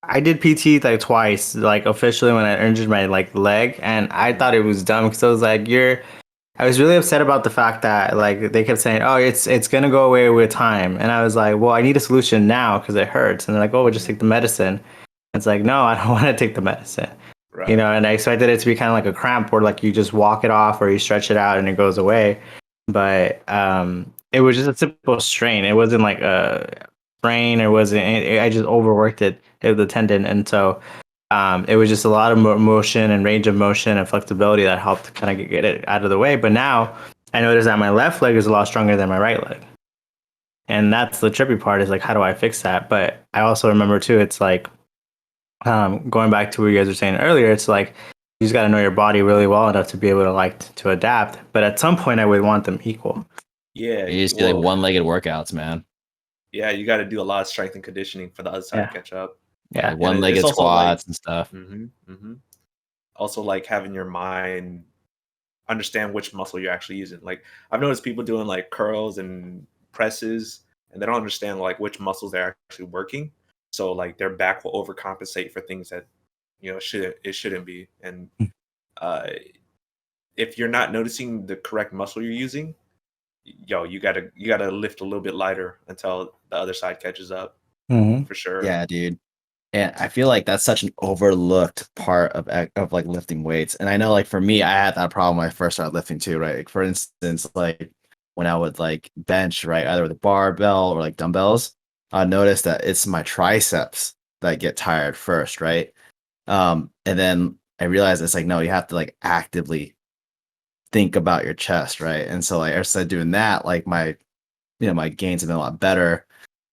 I did PT like twice, like officially when I injured my like leg, and I thought it was dumb because I was like, you're. I was really upset about the fact that like they kept saying, oh, it's gonna go away with time, and I was like, well, I need a solution now because it hurts, and they're like, oh, we'll just take the medicine. It's like, no, I don't want to take the medicine, you Right. know. And I expected it to be kind of like a cramp where like you just walk it off or you stretch it out and it goes away, but it was just a simple strain. It wasn't like a sprain. It wasn't. I just overworked the tendon, and so it was just a lot of motion and range of motion and flexibility that helped kind of get it out of the way. But now I noticed that my left leg is a lot stronger than my right leg, and that's the trippy part. Is like, how do I fix that? But I also remember too, it's like going back to what you guys were saying earlier. It's like you just got to know your body really well enough to be able to to adapt. But at some point, I would want them equal. Yeah. You just do like one-legged workouts, man. Yeah, you got to do a lot of strength and conditioning for the other side to catch up. Yeah, like one-legged squats and stuff. Also, like having your mind understand which muscle you're actually using. Like I've noticed people doing like curls and presses, and they don't understand like which muscles they're actually working. So like their back will overcompensate for things that shouldn't be. And uh, if you're not noticing the correct muscle you're using, you gotta lift a little bit lighter until the other side catches up. For sure. Yeah, dude. And I feel like that's such an overlooked part of like lifting weights. And I know like for me, I had that problem when I first started lifting too, right? Like, for instance, like when I would like bench, right, either with a barbell or like dumbbells, I noticed that it's my triceps that get tired first, right? And then I realized it's like, no, you have to like actively think about your chest, right? And so like I started doing that, like my gains have been a lot better.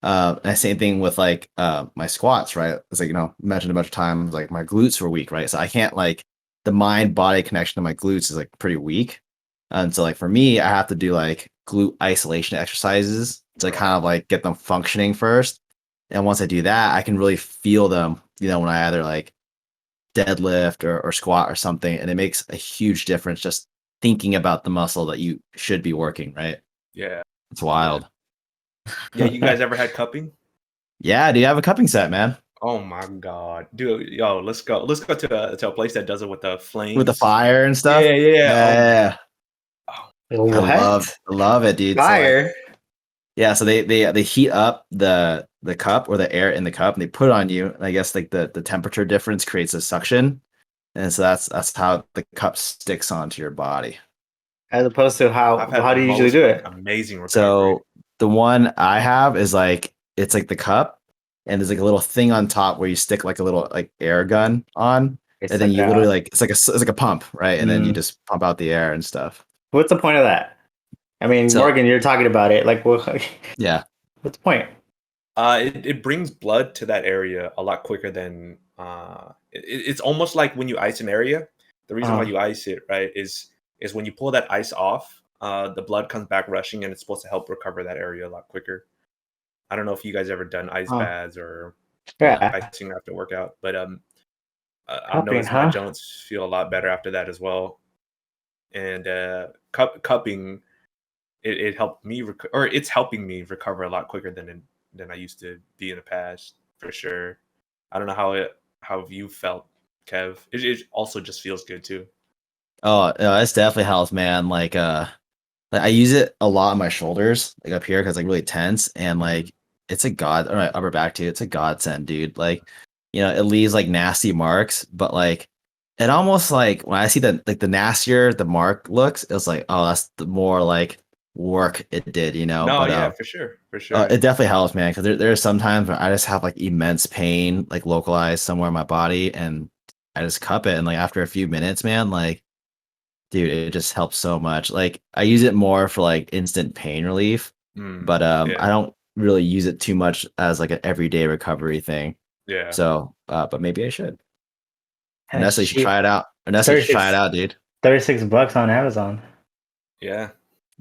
And same thing with like my squats, right? It's like, mentioned a bunch of times, like my glutes were weak, right? So I can't like the mind body connection to my glutes is like pretty weak. And so like for me, I have to do like glute isolation exercises to kind of like get them functioning first. And once I do that, I can really feel them, when I either like deadlift or squat or something. And it makes a huge difference just thinking about the muscle that you should be working, right? Yeah. It's wild. Yeah, you guys ever had cupping? Yeah, do you have a cupping set, man? Oh my god, dude! Yo, let's go to a place that does it with the flames, with the fire and stuff. Yeah. What? I love it, dude. Fire. So like, yeah, so they heat up the cup or the air in the cup and they put it on you. And I guess like the temperature difference creates a suction, and so that's how the cup sticks onto your body. As opposed to how do you usually do it? Amazing recovery. So the one I have is like it's like the cup, and there's like a little thing on top where you stick like a little like air gun on, and then you literally like it's like a pump, right? And then you just pump out the air and stuff. What's the point of that? I mean, Morgan, you're talking about it. Like, yeah. What's the point? It brings blood to that area a lot quicker than it's almost like when you ice an area. The reason why you ice it, right, is when you pull that ice off, the blood comes back rushing, and it's supposed to help recover that area a lot quicker. I don't know if you guys ever done ice baths or icing after workout, but I've noticed my joints feel a lot better after that as well. And cupping, it helped me or it's helping me recover a lot quicker than I used to be in the past, for sure. I don't know how you felt, Kev. It also just feels good too. Oh, it's definitely helps, man. Like I use it a lot on my shoulders, like up here, because like really tense, and like it's a or my upper back too. It's a godsend, dude. Like, it leaves like nasty marks, but like it almost like when I see that like the nastier the mark looks, it's like, oh, that's the more like work it did, No, but yeah, for sure. it definitely helps, man, because there's sometimes where I just have like immense pain like localized somewhere in my body, and I just cup it, and like after a few minutes, man, like dude, it just helps so much. Like I use it more for like instant pain relief, but I don't really use it too much as like an everyday recovery thing. Yeah. So but maybe I should. Nessa, you should try it out. Nessa, you should try it out, dude. $36 on Amazon. Yeah.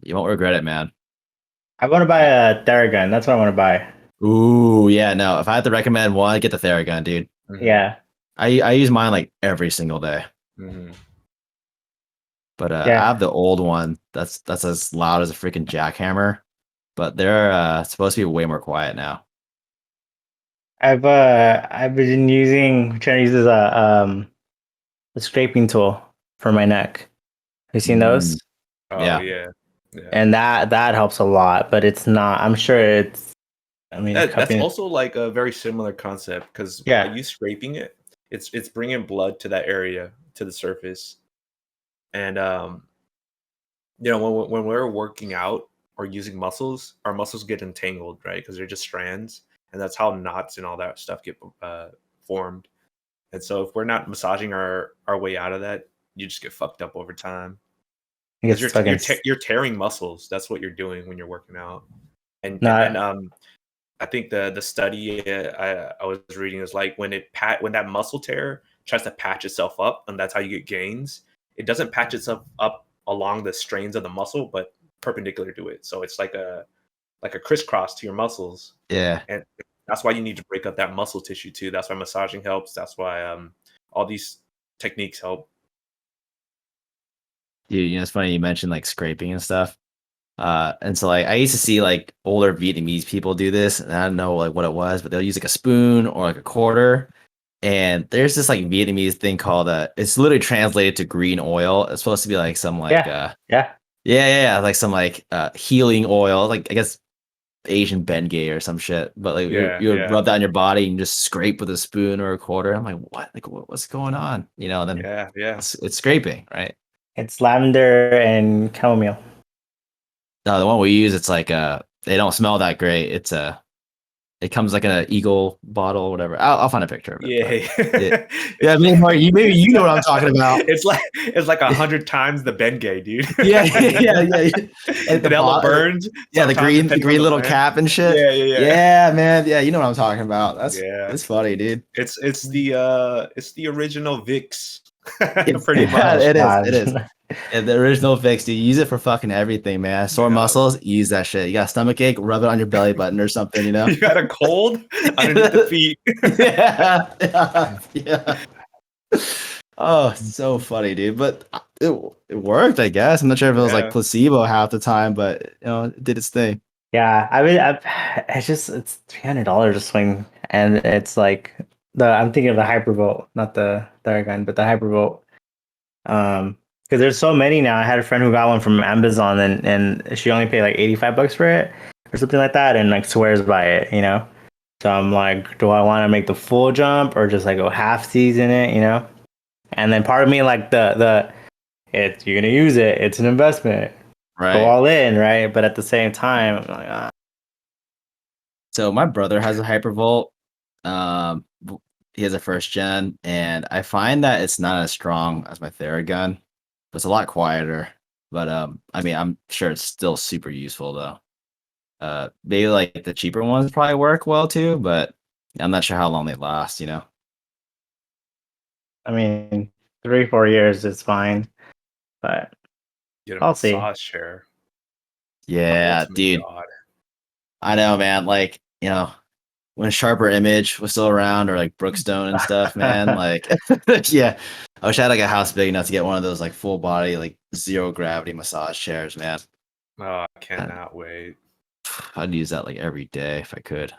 You won't regret it, man. I want to buy a Theragun. That's what I want to buy. Ooh, yeah, no. If I had to recommend one, I'd get the Theragun, dude. Yeah. I use mine like every single day. But I have the old one that's as loud as a freaking jackhammer. But they're supposed to be way more quiet now. I've been trying to use this a scraping tool for my neck. Have you seen those? Oh Yeah. yeah, yeah. And that helps a lot, but it's not. I'm sure it's. I mean, That's also like a very similar concept because by yeah, you scraping it, it's bringing blood to that area to the surface, and when we're working out or using muscles, our muscles get entangled, right? Because they're just strands, and that's how knots and all that stuff get formed. And so if we're not massaging our way out of that, you just get fucked up over time it because gets stuck in. you're tearing muscles. That's what you're doing when you're working out. And then Not I think the study I was reading is like when that muscle tear tries to patch itself up, and that's how you get gains. It doesn't patch itself up along the strains of the muscle, but perpendicular to it. So it's like a crisscross to your muscles, Yeah. and that's why you need to break up that muscle tissue too. That's why massaging helps. That's why all these techniques help. Dude, it's funny you mentioned like scraping and stuff. And so like I used to see like older Vietnamese people do this, and I don't know like what it was, but they'll use like a spoon or like a quarter. And there's this like Vietnamese thing called it's literally translated to green oil. It's supposed to be like some like yeah. yeah, like some like healing oil, like I guess Asian Bengay or some shit. But like Yeah, you yeah, rub that on your body and just scrape with a spoon or a quarter. I'm like, what? Like what's going on? And then yeah, yeah. it's scraping, right? It's lavender and chamomile. No, the one we use, it's like they don't smell that great. It comes like in an Eagle bottle or whatever. I'll find a picture of it. Yeah, Yeah, maybe you know what I'm talking about. it's like 100 times the Bengay, dude. Yeah. Like the It hella bottle, burns. yeah, the sometimes, green depending on the little brand. cap and shit. Yeah. Yeah, man. Yeah, you know what I'm talking about. Yeah. That's funny, dude. It's the original Vicks, pretty Yeah, much. it is. God. It is. Yeah, the original fix, dude. Use it for fucking everything, man. Sore Yeah. muscles, use that shit. You got a stomach ache, rub it on your belly button or something, You got a cold underneath the feet. yeah. Oh, so funny, dude. But it worked, I guess. I'm not sure if it was like Yeah. placebo half the time, but it did its thing. Yeah, it's $300 a swing, and it's like I'm thinking of the Hypervolt, not the Theragun, but the Hypervolt. Because there's so many now. I had a friend who got one from Amazon, and she only paid like $85 for it or something like that, and like swears by it. So I'm like, do I want to make the full jump or just like go half season it? And then part of me like you're gonna use it. It's an investment. Go Right. all in, right? But at the same time, I'm like, So my brother has a Hypervolt. Um, he has a first gen, and I find that it's not as strong as my Theragun. It's a lot quieter, but I mean, I'm sure it's still super useful though. Maybe like the cheaper ones probably work well too, but I'm not sure how long they last. I mean, 3-4 years is fine, but Get a I'll see. massage chair. Yeah, Ultimate dude. God. I know, man. Like, when Sharper Image was still around, or like Brookstone and stuff, man. Like, yeah, I wish I had like a house big enough to get one of those like full body, like zero gravity massage chairs, man. Oh, I cannot wait. I'd use that like every day if I could.